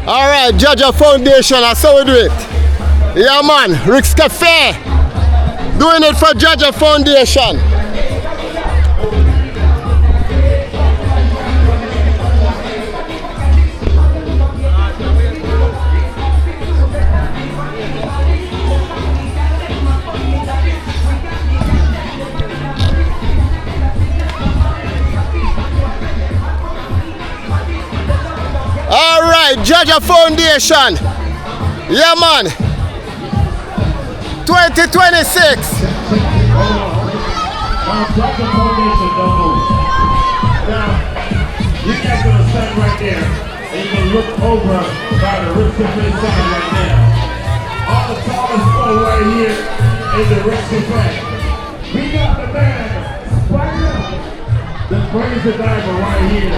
Alright, JAHJAH Foundation, that's how we do it. Yeah man, Rick's Café. Doing it for JAHJAH Foundation. Alright, JAHJAH Foundation. Yeah man. 2026. JAHJAH Foundation, don't move. Now, you guys gonna stand right there and you can look over by the Rick's Café sign right now. On the tallest pole right here in the Rick's Café. We got the man, Spider, the crazy diver right here.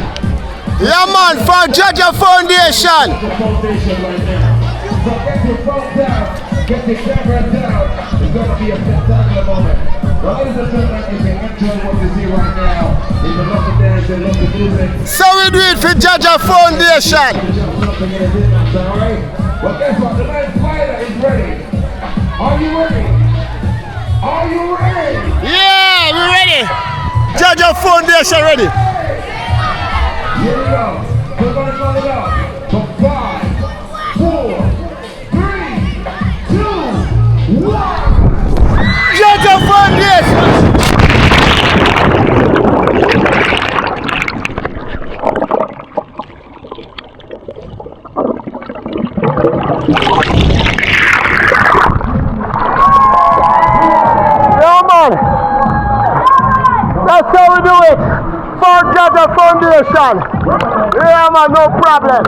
Yeah man, for JAHJAH Foundation. JAHJAH Foundation right now. So get your phone down, get your camera down. It's gonna be a spectacular moment. Well, ladies and gentlemen, you can enjoy what you see right now. You can love the dance and love the music. So we do it for JAHJAH Foundation. Alright? Well, guess what? The man Spider is ready. Are you ready? Are you ready? Yeah, we're ready. JAHJAH Foundation ready. Here we go. We're gonna call it out. For 5, 4, 3, 2, 1. JAHJAH Foundation. Yeah man, that's how we do it for JAHJAH Foundation. Yeah man, no problem.